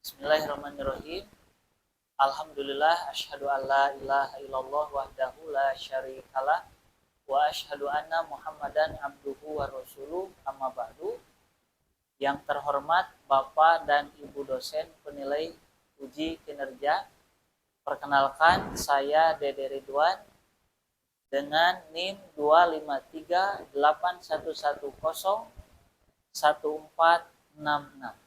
Bismillahirrahmanirrahim. Alhamdulillah asyhadu an la ilaha illallah wahdahu la syarikalah wa asyhadu anna Muhammadan abduhu wa rasuluh amma ba'du. Yang terhormat Bapak dan Ibu dosen penilai uji kinerja, perkenalkan saya Dede Ridwan dengan NIM 25381101466.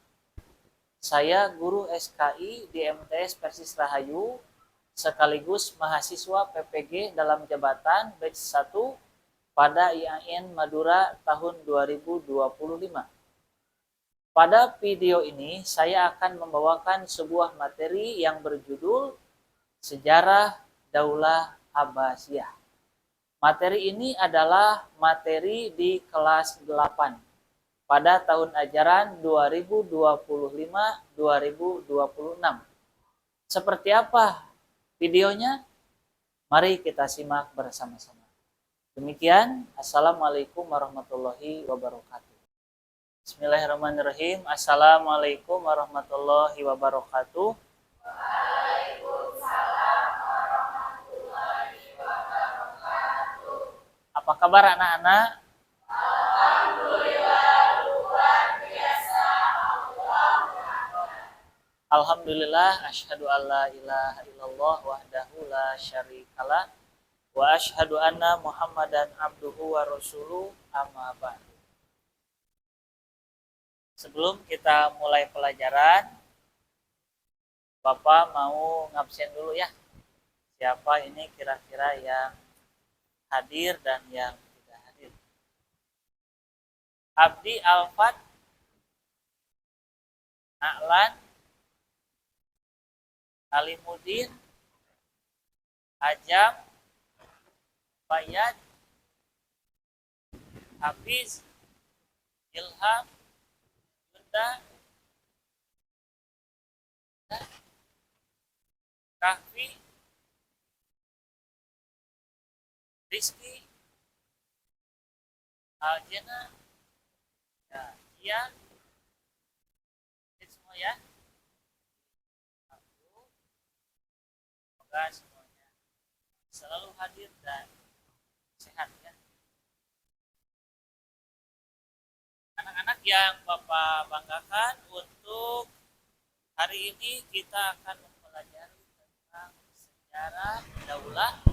Saya guru SKI di MTS Persis Rahayu sekaligus mahasiswa PPG dalam jabatan batch 1 pada IAIN Madura tahun 2025. Pada video ini saya akan membawakan sebuah materi yang berjudul Sejarah Daulah Abbasiyah. Materi ini adalah materi di kelas 8 pada tahun ajaran 2025-2026. Seperti apa videonya? Mari kita simak bersama-sama. Demikian, Assalamualaikum warahmatullahi wabarakatuh. Bismillahirrahmanirrahim. Assalamualaikum warahmatullahi wabarakatuh. Waalaikumsalam warahmatullahi wabarakatuh. Apa kabar anak-anak? Alhamdulillah asyhadu an la ilaha illallah wahdahu la syarikalah wa asyhadu anna Muhammadan abduhu wa rasuluh amma ba'du. Sebelum kita mulai pelajaran, Bapak mau ngabsen dulu ya. Siapa ini kira-kira yang hadir dan yang tidak hadir. Abdi Alfat, A'lan, Alimuddin, Ajam, Bayat, Hafiz, Ilham, Yunda, Kahfi, Rizki, Aljana, Ian, itu semua ya. Semoga semuanya selalu hadir dan sehat ya. Anak-anak yang Bapak banggakan, untuk hari ini kita akan mempelajari tentang sejarah Daulah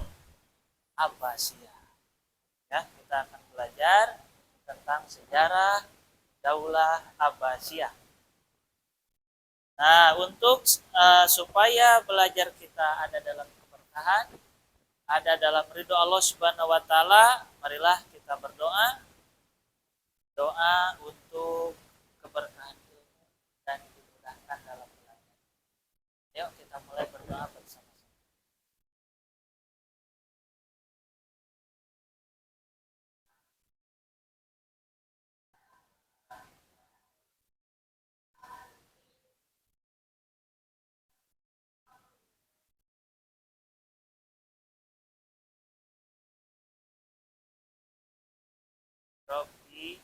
Abbasiyah. Ya, kita akan belajar tentang sejarah Daulah Abbasiyah. Nah, untuk supaya belajar kita ada dalam keberkahan, ada dalam ridho Allah Subhanahu wa taala, marilah kita berdoa. Doa untuk keberkahan ilmu dan dimudahkan dalam belajar. Yuk kita mulai berdoa bersama-sama. Robbi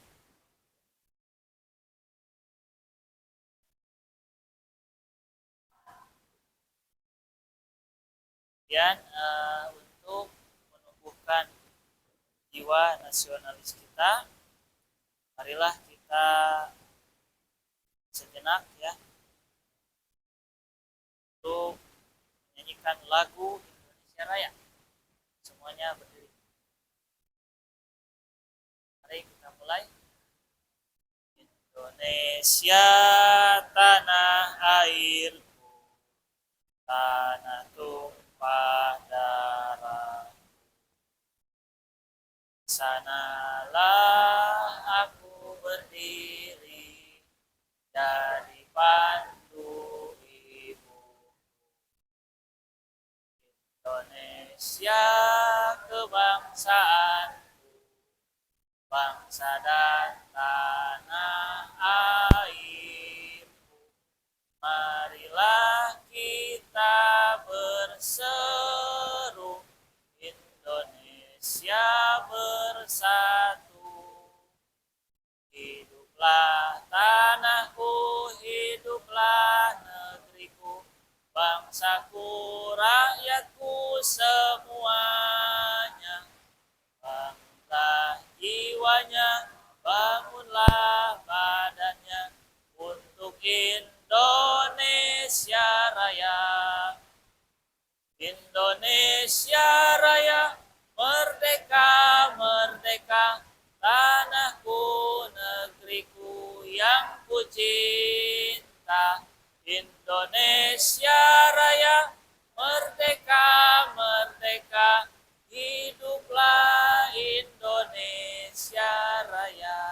kemudian untuk menumbuhkan jiwa nasionalis kita, marilah kita sejenak ya untuk menyanyikan lagu Indonesia Raya. Semuanya berdiri. Mari kita mulai. Indonesia tanah airku, tanah tumpah darah. Sanalah aku berdiri jadi pandu ibu. Indonesia kebangsaanku, bangsa dan tanah airku. Marilah kita berseru, Indonesia bersatu. Hiduplah tanahku, hiduplah negeri. bangsaku, rakyatku semuanya, bangkitlah jiwanya, bangunlah badannya untuk Indonesia Raya. Indonesia Raya, merdeka, merdeka, tanahku, negeriku yang ku cinta. Indonesia Raya, merdeka, merdeka, hiduplah Indonesia Raya.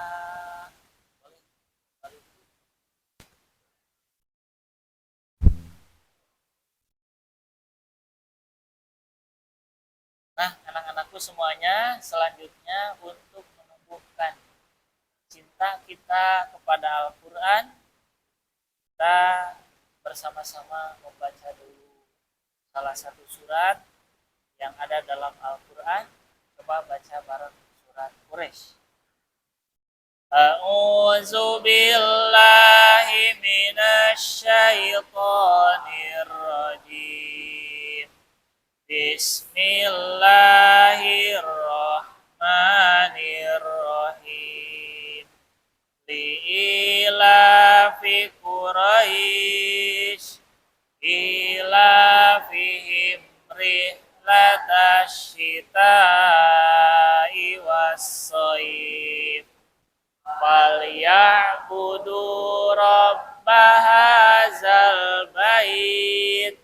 Nah, anak-anakku semuanya, selanjutnya untuk menumbuhkan cinta kita kepada Al-Quran, kita bersama-sama membaca dulu salah satu surat yang ada dalam Al-Quran. Coba baca bareng surat Quraisy. A'udzu billahi minasy syaithanir rajim. Bismillahirrahmanirrahim. Li'ilafi Quraisy ilafihim rihlatash syita'i was-shayf falyabudu rabba hadzal bait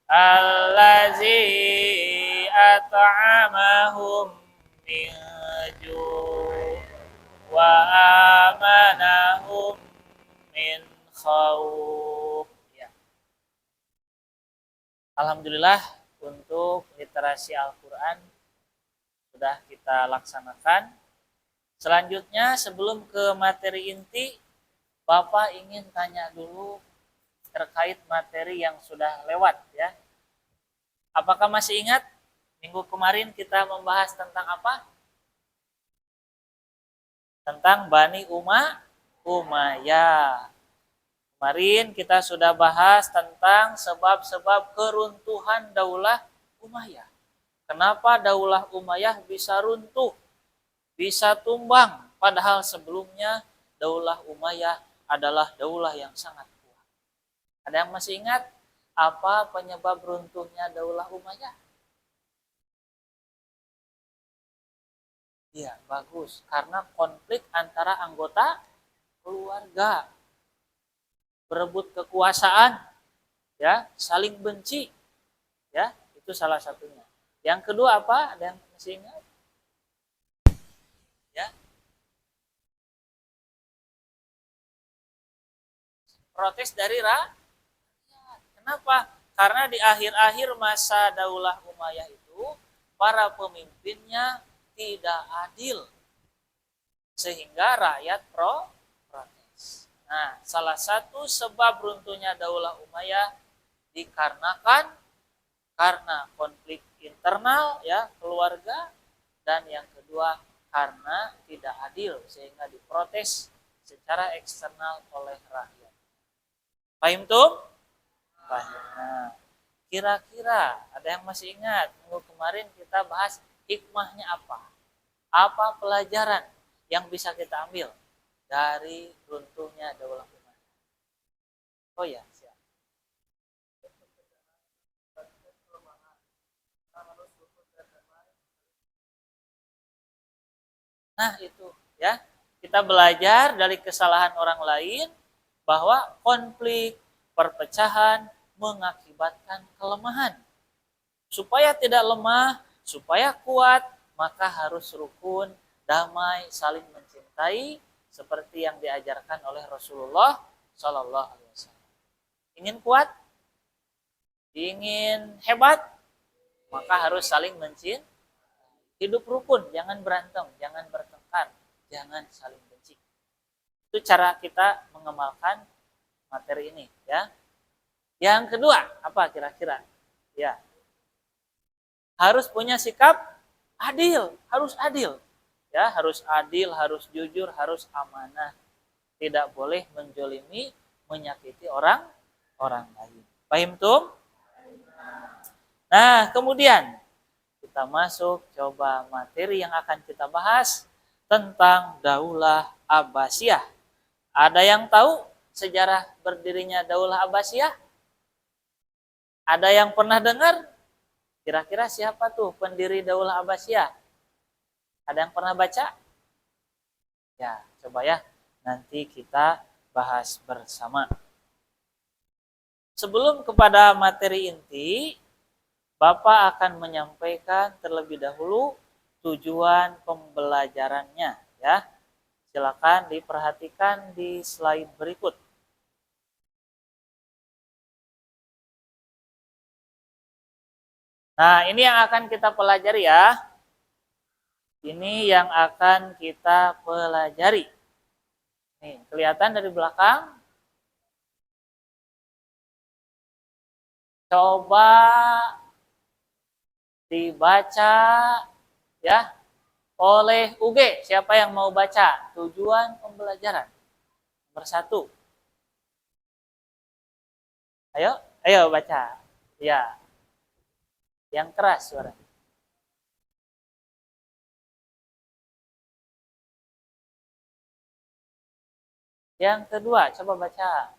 allazi at'amahum min ju' wa amanahum min khauf. Ya. Alhamdulillah untuk literasi Al-Quran sudah kita laksanakan. Selanjutnya sebelum ke materi inti, Bapak ingin tanya dulu terkait materi yang sudah lewat ya. Apakah masih ingat minggu kemarin kita membahas tentang apa? Tentang Bani Umayyah. Kemarin kita sudah bahas tentang sebab-sebab keruntuhan Daulah Umayyah. Kenapa Daulah Umayyah bisa runtuh, bisa tumbang, padahal sebelumnya Daulah Umayyah adalah daulah yang sangat kuat. Ada yang masih ingat apa penyebab runtuhnya Daulah Umayyah? Iya, bagus. Karena konflik antara anggota keluarga. Berebut kekuasaan, ya, saling benci. Ya, itu salah satunya. Yang kedua apa? Ada yang masih ingat? Ya. Protes dari rakyat. Kenapa? Karena di akhir-akhir masa Daulah Umayyah itu para pemimpinnya tidak adil, sehingga rakyat protes. Nah, salah satu sebab runtuhnya Daulah Umayyah dikarenakan karena konflik internal ya keluarga, dan yang kedua karena tidak adil sehingga diprotes secara eksternal oleh rakyat. Paham tuh? Paham. Nah, kira-kira ada yang masih ingat minggu kemarin kita bahas hikmahnya apa? Apa pelajaran yang bisa kita ambil dari runtuhnya Daulah Umayyah? Oh ya, siap. Nah, itu ya. Kita belajar dari kesalahan orang lain bahwa konflik, perpecahan mengakibatkan kelemahan. Supaya tidak lemah, supaya kuat, maka harus rukun, damai, saling mencintai seperti yang diajarkan oleh Rasulullah Shallallahu Alaihi Wasallam. Ingin kuat, ingin hebat, maka harus saling mencintai. Hidup rukun, jangan berantem, jangan bertengkar, jangan saling benci. Itu cara kita mengamalkan materi ini, ya. Yang kedua, apa kira-kira? Ya. Harus punya sikap adil, harus adil. Ya, harus adil, harus jujur, harus amanah. Tidak boleh menjolimi, menyakiti orang lain. Paham tuh? Nah, kemudian kita masuk coba materi yang akan kita bahas tentang Daulah Abbasiyah. Ada yang tahu sejarah berdirinya Daulah Abbasiyah? Ada yang pernah dengar? Kira-kira siapa tuh pendiri Daulah Abbasiyah? Ada yang pernah baca? Ya, coba ya. Nanti kita bahas bersama. Sebelum kepada materi inti, Bapak akan menyampaikan terlebih dahulu tujuan pembelajarannya, ya. Silakan diperhatikan di slide berikut. Nah, ini yang akan kita pelajari ya. Ini yang akan kita pelajari. Nih, kelihatan dari belakang. Coba dibaca ya oleh UG. Siapa yang mau baca? Tujuan pembelajaran. Nomor 1. Ayo baca. Ya. Yang keras suara. Yang kedua, coba baca.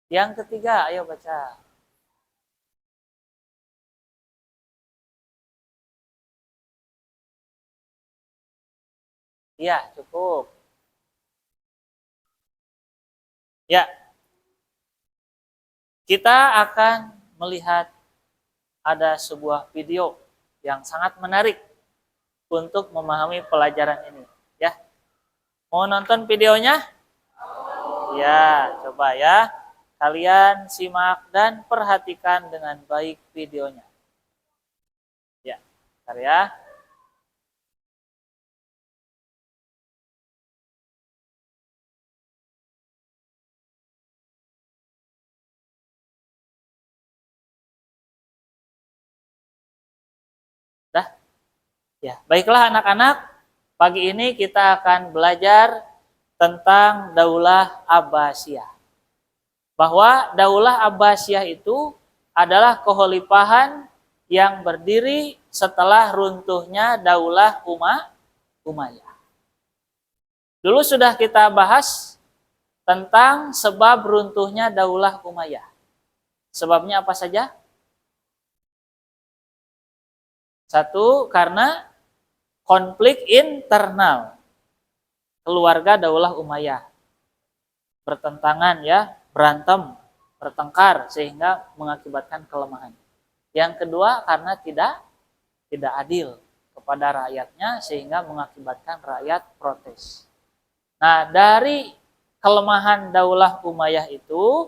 Yang ketiga, ayo baca. Iya, cukup. Ya. Kita akan melihat ada sebuah video yang sangat menarik untuk memahami pelajaran ini, ya. Mau nonton videonya? Ya, coba ya. Kalian simak dan perhatikan dengan baik videonya. Ya, bentar ya. Dah? Ya, baiklah anak-anak. Pagi ini kita akan belajar tentang Daulah Abbasiyah. Bahwa Daulah Abbasiyah itu adalah kekhalifahan yang berdiri setelah runtuhnya Daulah Umayyah. Dulu sudah kita bahas tentang sebab runtuhnya Daulah Umayyah. Sebabnya apa saja? 1, karena konflik internal keluarga Daulah Umayyah. Bertentangan ya, berantem, bertengkar sehingga mengakibatkan kelemahan. Yang kedua, karena tidak adil kepada rakyatnya sehingga mengakibatkan rakyat protes. Nah, dari kelemahan Daulah Umayyah itu,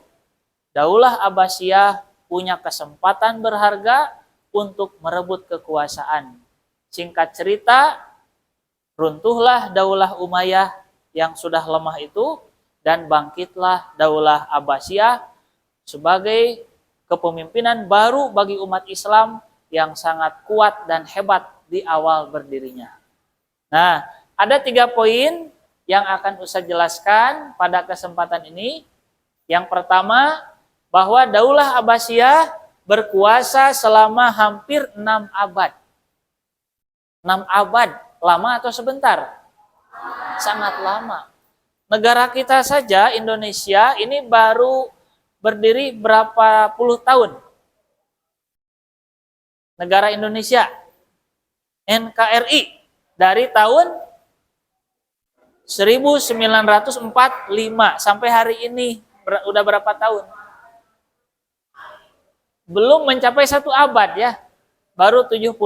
Daulah Abbasiyah punya kesempatan berharga untuk merebut kekuasaan. Singkat cerita, runtuhlah Daulah Umayyah yang sudah lemah itu dan bangkitlah Daulah Abbasiyah sebagai kepemimpinan baru bagi umat Islam yang sangat kuat dan hebat di awal berdirinya. Nah, ada 3 poin yang akan Ustaz jelaskan pada kesempatan ini. Yang pertama, bahwa Daulah Abbasiyah berkuasa selama hampir 6 abad. 6 abad, lama atau sebentar? Sangat lama. Negara kita saja, Indonesia, ini baru berdiri berapa puluh tahun? Negara Indonesia, NKRI, dari tahun 1945 sampai hari ini, udah berapa tahun? Belum mencapai 1 abad ya, baru 79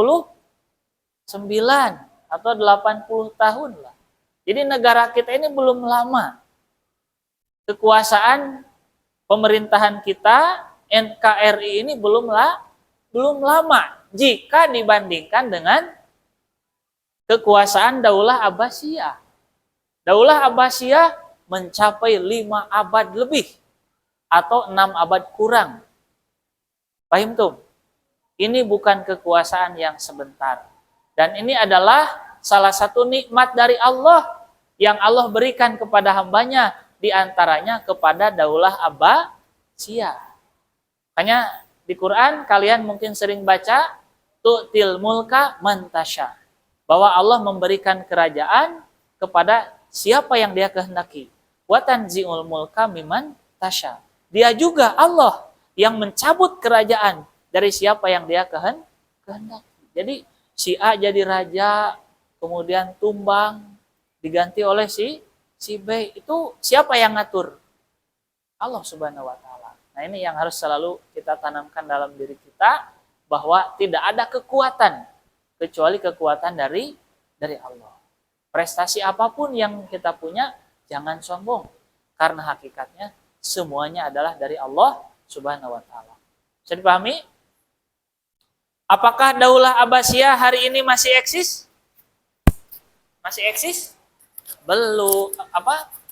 atau 80 tahun lah. Jadi negara kita ini belum lama. Kekuasaan pemerintahan kita, NKRI ini belum lama jika dibandingkan dengan kekuasaan Daulah Abbasiyah. Daulah Abbasiyah mencapai 5 abad lebih atau 6 abad kurang. Paham tuh? Ini bukan kekuasaan yang sebentar. Dan ini adalah salah satu nikmat dari Allah yang Allah berikan kepada hambanya diantaranya kepada Daulah Abbasiyah. Makanya di Quran kalian mungkin sering baca tu'til mulka man tasya, bahwa Allah memberikan kerajaan kepada siapa yang Dia kehendaki. Wa tanzi'ul mulka mimman tasya. Dia juga Allah yang mencabut kerajaan dari siapa yang Dia kehendaki. Jadi si A jadi raja, kemudian tumbang, diganti oleh si B. Itu siapa yang ngatur? Allah Subhanahu wa taala. Nah, ini yang harus selalu kita tanamkan dalam diri kita, bahwa tidak ada kekuatan kecuali kekuatan dari Allah. Prestasi apapun yang kita punya, jangan sombong, karena hakikatnya semuanya adalah dari Allah Subhanahu wa taala. Bisa dipahami? Apakah Daulah Abbasiyah hari ini masih eksis? Masih eksis? Belum.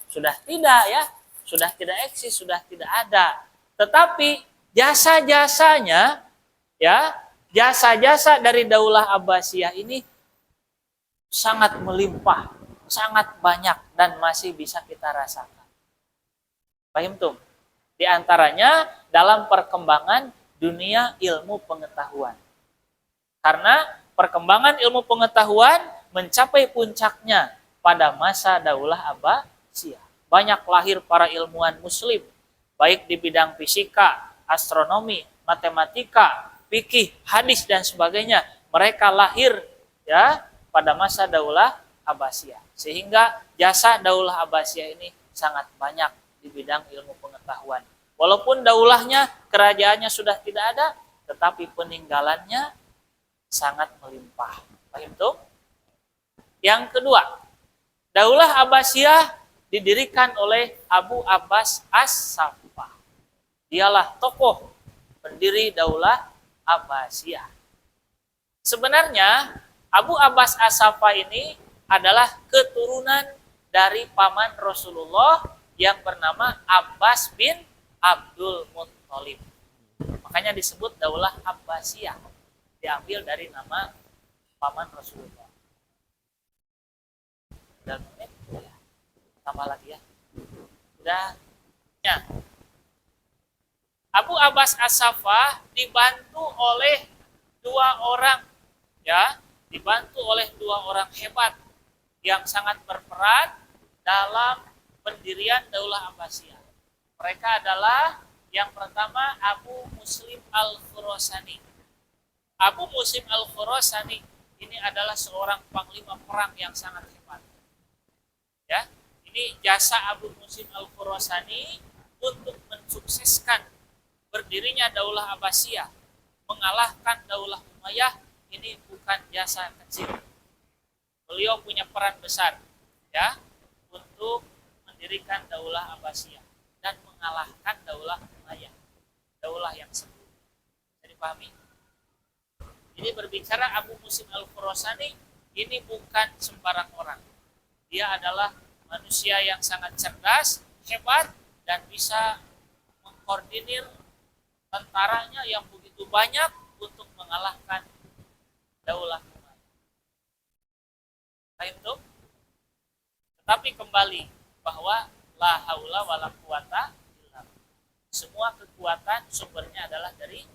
Sudah tidak ya. Sudah tidak eksis, sudah tidak ada. Tetapi jasa-jasanya ya, jasa-jasa dari Daulah Abbasiyah ini sangat melimpah, sangat banyak dan masih bisa kita rasakan. Paham tuh? Di antaranya dalam perkembangan dunia ilmu pengetahuan. Karena perkembangan ilmu pengetahuan mencapai puncaknya pada masa Daulah Abbasiyah. Banyak lahir para ilmuwan muslim, baik di bidang fisika, astronomi, matematika, fikih, hadis dan sebagainya. Mereka lahir ya pada masa Daulah Abbasiyah. Sehingga jasa Daulah Abbasiyah ini sangat banyak di bidang ilmu pengetahuan. Walaupun daulahnya, kerajaannya sudah tidak ada, tetapi peninggalannya sangat melimpah. Paham tuh? Yang kedua, Daulah Abbasiyah didirikan oleh Abu Abbas As-Saffah. Dialah tokoh pendiri Daulah Abbasiyah. Sebenarnya Abu Abbas As-Saffah ini adalah keturunan dari paman Rasulullah yang bernama Abbas bin Abdul Muttalib. Makanya disebut Daulah Abbasiyah, diambil dari nama paman Rasulullah. Dan ya, tambah lagi ya. Udah. Ya. Abu Abbas As-Saffah dibantu oleh dua orang, ya, dibantu oleh dua orang hebat yang sangat berperan dalam pendirian Daulah Abbasiyah. Mereka adalah yang pertama Abu Muslim Al-Khurasani. Abu Muslim Al-Khurasani ini adalah seorang panglima perang yang sangat hebat. Ya, ini jasa Abu Muslim Al-Khurasani untuk mensukseskan berdirinya Daulah Abbasiyah, mengalahkan Daulah Umayyah. Ini bukan jasa kecil. Beliau punya peran besar ya untuk mendirikan Daulah Abbasiyah dan mengalahkan Daulah Umayyah, daulah yang sebelumnya. Jadi pahami? Ini berbicara Abu Muslim Al-Khurasani ini bukan sembarang orang. Dia adalah manusia yang sangat cerdas, hebat, dan bisa mengkoordinir tentaranya yang begitu banyak untuk mengalahkan Daulah Umayyah. Baik itu. Tetapi kembali bahwa la haula wala quwata illa billah. Semua kekuatan sumbernya adalah dari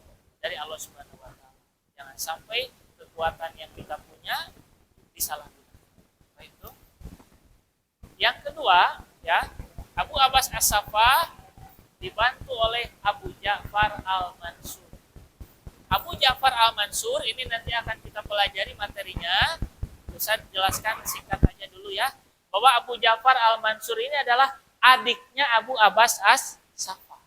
Allah Subhanahu wa taala. Jangan sampai kekuatan yang kita punya disalahgunakan. Baik itu. Yang kedua, ya, Abu Abbas As-Saffah dibantu oleh Abu Ja'far Al-Mansur. Abu Ja'far Al-Mansur ini nanti akan kita pelajari materinya. Saya jelaskan singkat aja dulu ya, bahwa Abu Ja'far Al-Mansur ini adalah adiknya Abu Abbas As-Saffah.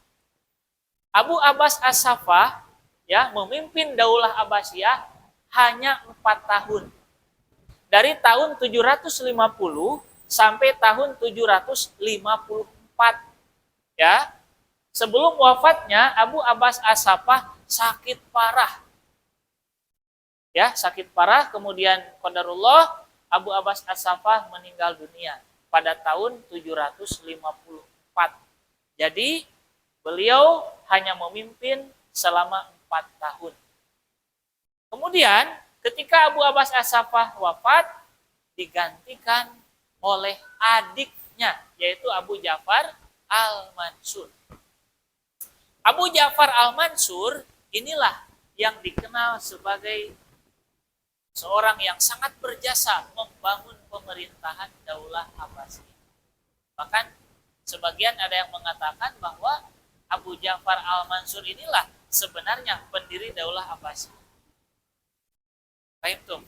Abu Abbas As-Saffah ya memimpin Daulah Abbasiyah hanya 4 tahun. Dari tahun 750 sampai tahun 754 ya. Sebelum wafatnya Abu Abbas As-Saffah sakit parah. Ya, sakit parah, kemudian qadarullah Abu Abbas As-Saffah meninggal dunia pada tahun 754. Jadi beliau hanya memimpin selama 4 tahun. Kemudian ketika Abu Abbas As-Saffah wafat, digantikan oleh adik pendirinya, yaitu Abu Ja'far Al-Mansur. Abu Ja'far Al-Mansur inilah yang dikenal sebagai seorang yang sangat berjasa membangun pemerintahan Daulah Abbasiyah. Bahkan sebagian ada yang mengatakan bahwa Abu Ja'far Al-Mansur inilah sebenarnya pendiri Daulah Abbasiyah. Paham tuh?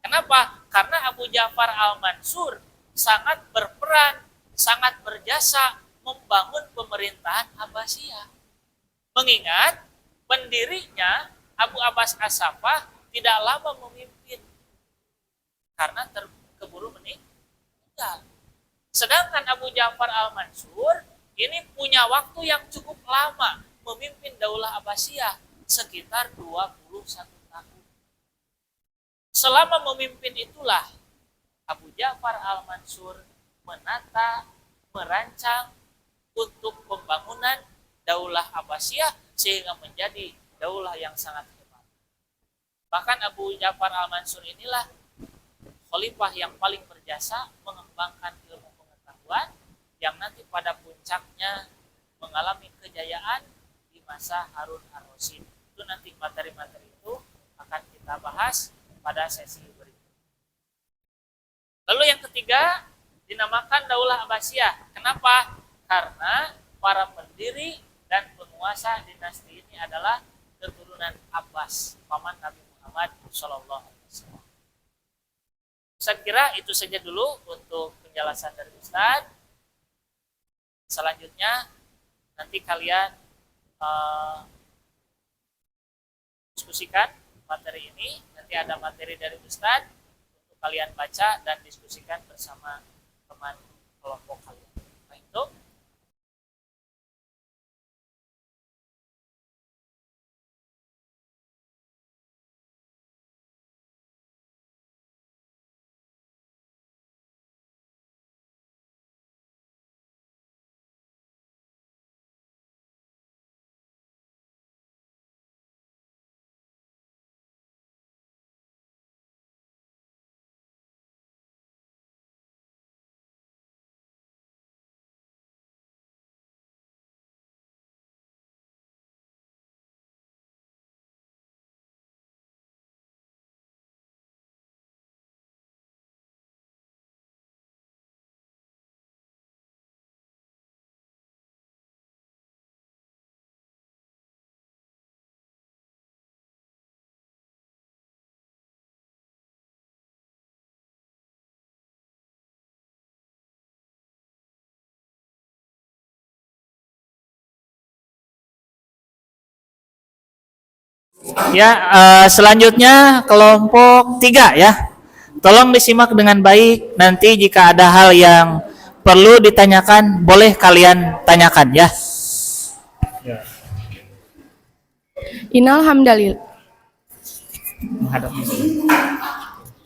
Kenapa? Karena Abu Ja'far Al-Mansur sangat berperan, sangat berjasa membangun pemerintahan Abbasiyah. Mengingat pendirinya Abu Abbas As-Saffah tidak lama memimpin karena keburu meninggal. Sedangkan Abu Ja'far Al-Mansur ini punya waktu yang cukup lama memimpin Daulah Abbasiyah, sekitar 21 tahun. Selama memimpin itulah Abu Ja'far Al-Mansur menata, merancang untuk pembangunan Daulah Abbasiyah sehingga menjadi daulah yang sangat hebat. Bahkan Abu Ja'far Al-Mansur inilah khalifah yang paling berjasa mengembangkan ilmu pengetahuan yang nanti pada puncaknya mengalami kejayaan di masa Harun Ar-Rasyid. Itu nanti materi-materi itu akan kita bahas pada sesi berikutnya. Lalu yang ketiga dinamakan Daulah Abbasiyah. Kenapa? Karena para pendiri dan penguasa dinasti ini adalah keturunan Abbas, paman Nabi Muhammad Shallallahu Alaihi Wasallam. Saya kira itu saja dulu untuk penjelasan dari Ustadz. Selanjutnya nanti kalian diskusikan materi ini. Nanti ada materi dari Ustadz untuk kalian baca dan diskusikan bersama teman kelompok kalian. Baik, itu. Ya, selanjutnya kelompok 3 ya. Tolong disimak dengan baik. Nanti jika ada hal yang perlu ditanyakan, boleh kalian tanyakan ya. Innal hamdalillah.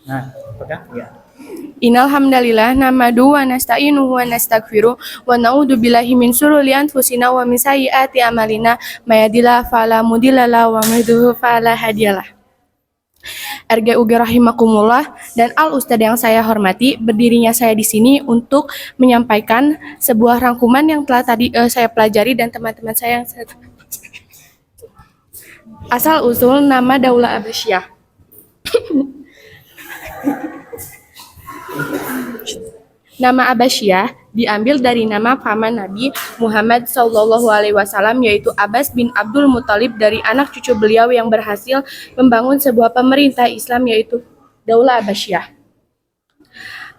Nah, pegang ya. Innal hamdalillah namadu wa nasta'inuhu wa nastaghfiruh wa na'udzu billahi min syururi anfusina wa min sayyiati a'malina may yahdihillahu fala mudilla lahu wa may yudhlil fala hadiyalah. RGUG rahimakumullah dan Al Ustadz yang saya hormati, berdirinya saya di sini untuk menyampaikan sebuah rangkuman yang telah tadi saya pelajari dan teman-teman saya yang asal usul nama Daulah Abbasiyah. Nama Abbasiyah diambil dari nama paman Nabi Muhammad SAW, yaitu Abbas bin Abdul Muthalib, dari anak cucu beliau yang berhasil membangun sebuah pemerintah Islam, yaitu Daulah Abbasiyah.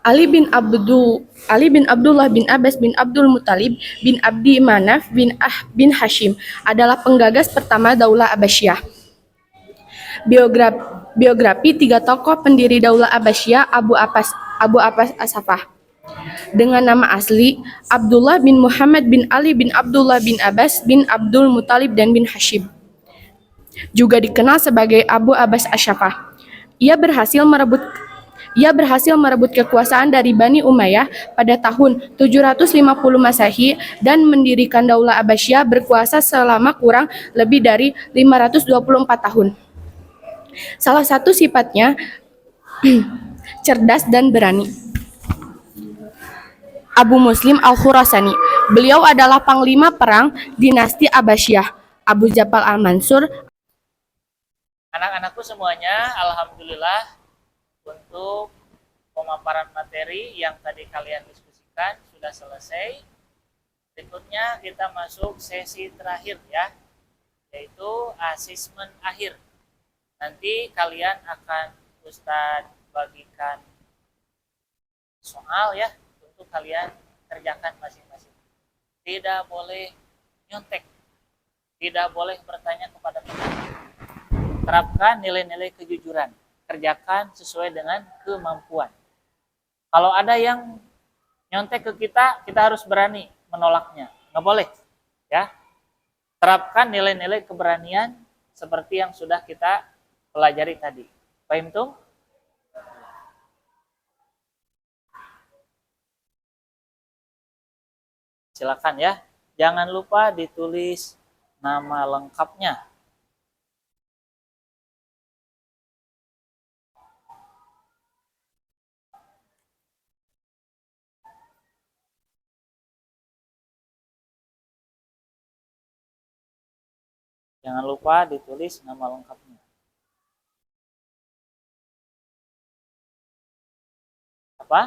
Ali bin Abdullah bin Abbas bin Abdul Muthalib bin Abdi Manaf bin Hashim adalah penggagas pertama Daulah Abbasiyah. Biografi 3 tokoh pendiri Daulah Abbasiyah Abu Abbas As-Saffah. Dengan nama asli Abdullah bin Muhammad bin Ali bin Abdullah bin Abbas bin Abdul Muthalib dan bin Hashim. Juga dikenal sebagai Abu Abbas As-Saffah. Ia berhasil merebut kekuasaan dari Bani Umayyah pada tahun 750 Masehi dan mendirikan Daulah Abbasiyah berkuasa selama kurang lebih dari 524 tahun. Salah satu sifatnya cerdas dan berani. Abu Muslim Al-Khurasani. Beliau adalah panglima perang dinasti Abbasiyah. Abu Ja'far Al-Mansur. Anak-anakku semuanya, alhamdulillah untuk pemaparan materi yang tadi kalian diskusikan sudah selesai. Berikutnya kita masuk sesi terakhir ya, yaitu asesmen akhir. Nanti kalian akan Ustadz bagikan soal ya, untuk kalian kerjakan masing-masing. Tidak boleh nyontek, tidak boleh bertanya kepada teman. Terapkan nilai-nilai kejujuran, kerjakan sesuai dengan kemampuan. Kalau ada yang nyontek ke kita, kita harus berani menolaknya. Nggak boleh, ya. Terapkan nilai-nilai keberanian seperti yang sudah kita pelajari tadi. Paham tuh? Silakan ya. Jangan lupa ditulis nama lengkapnya. Jangan lupa ditulis nama lengkapnya. Apa?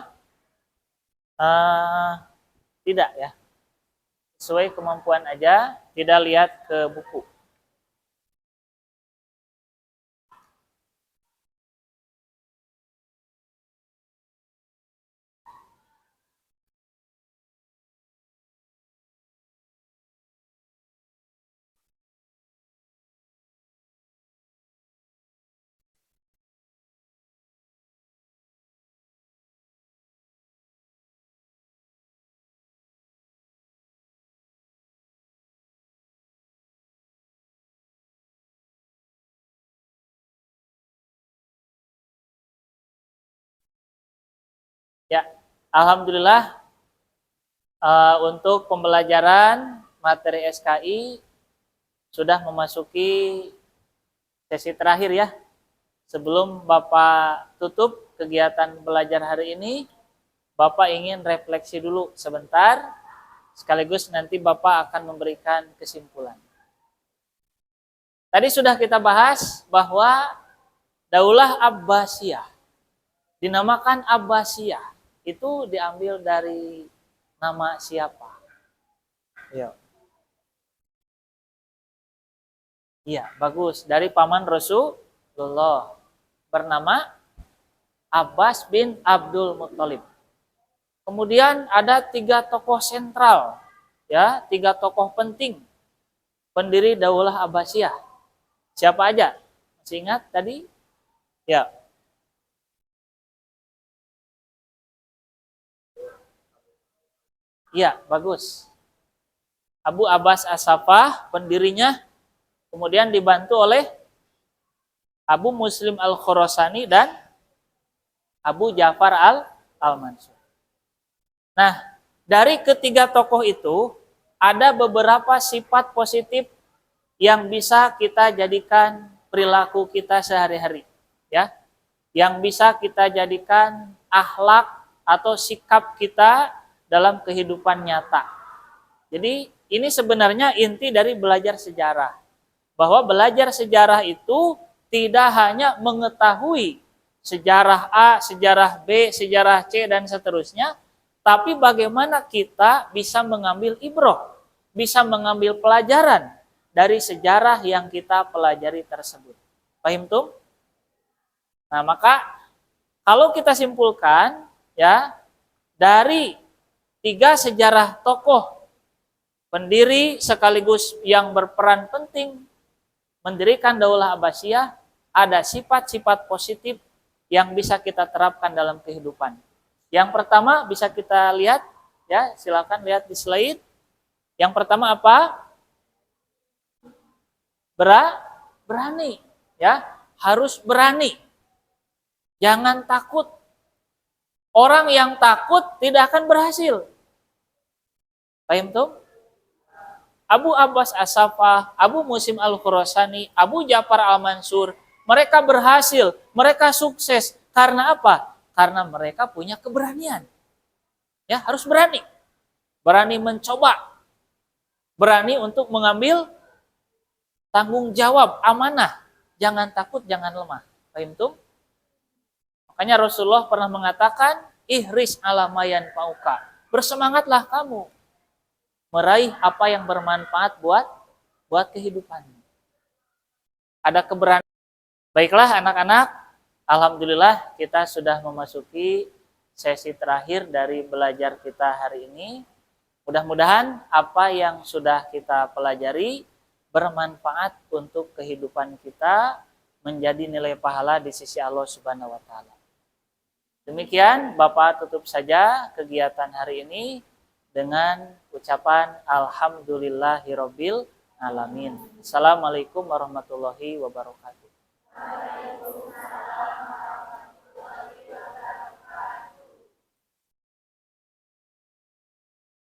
Tidak ya. Sesuai kemampuan aja, tidak lihat ke buku. Ya, alhamdulillah untuk pembelajaran materi SKI sudah memasuki sesi terakhir ya. Sebelum Bapak tutup kegiatan belajar hari ini, Bapak ingin refleksi dulu sebentar, sekaligus nanti Bapak akan memberikan kesimpulan. Tadi sudah kita bahas bahwa Daulah Abbasiyah, dinamakan Abbasiyah, itu diambil dari nama siapa? Iya, bagus. Dari paman Rasulullah, bernama Abbas bin Abdul Muttalib. Kemudian ada 3 tokoh sentral, ya, 3 tokoh penting pendiri Daulah Abbasiyah. Siapa aja? Masih ingat tadi? Ya. Iya, bagus. Abu Abbas As-Saffah, pendirinya, kemudian dibantu oleh Abu Muslim Al-Khurasani dan Abu Ja'far Al-Mansur. Nah, dari ketiga tokoh itu, ada beberapa sifat positif yang bisa kita jadikan perilaku kita sehari-hari, ya. Yang bisa kita jadikan akhlak atau sikap kita dalam kehidupan nyata. Jadi ini sebenarnya inti dari belajar sejarah. Bahwa belajar sejarah itu tidak hanya mengetahui sejarah A, sejarah B, sejarah C, dan seterusnya, tapi bagaimana kita bisa mengambil ibroh, bisa mengambil pelajaran dari sejarah yang kita pelajari tersebut. Paham tuh? Nah, maka kalau kita simpulkan ya, dari 3 sejarah tokoh pendiri sekaligus yang berperan penting mendirikan Daulah Abbasiyah, ada sifat-sifat positif yang bisa kita terapkan dalam kehidupan. Yang pertama bisa kita lihat ya, silakan lihat di slide. Yang pertama apa? Berani ya, harus berani. Jangan takut. Orang yang takut tidak akan berhasil. Paham tuh? Abu Abbas As-Saffah, Abu Muslim Al-Khurasani, Abu Ja'far Al-Mansur, mereka berhasil, mereka sukses. Karena apa? Karena mereka punya keberanian. Ya, harus berani. Berani mencoba. Berani untuk mengambil tanggung jawab, amanah. Jangan takut, jangan lemah. Paham tuh? Makanya Rasulullah pernah mengatakan, ihris ala mayan pauka. Bersemangatlah kamu meraih apa yang bermanfaat buat kehidupanmu. Ada keberanian. Baiklah anak-anak, alhamdulillah kita sudah memasuki sesi terakhir dari belajar kita hari ini. Mudah-mudahan apa yang sudah kita pelajari bermanfaat untuk kehidupan kita, menjadi nilai pahala di sisi Allah Subhanahu wa taala. Demikian Bapak tutup saja kegiatan hari ini dengan ucapan alhamdulillahirabbil alamin. Assalamualaikum warahmatullahi wabarakatuh.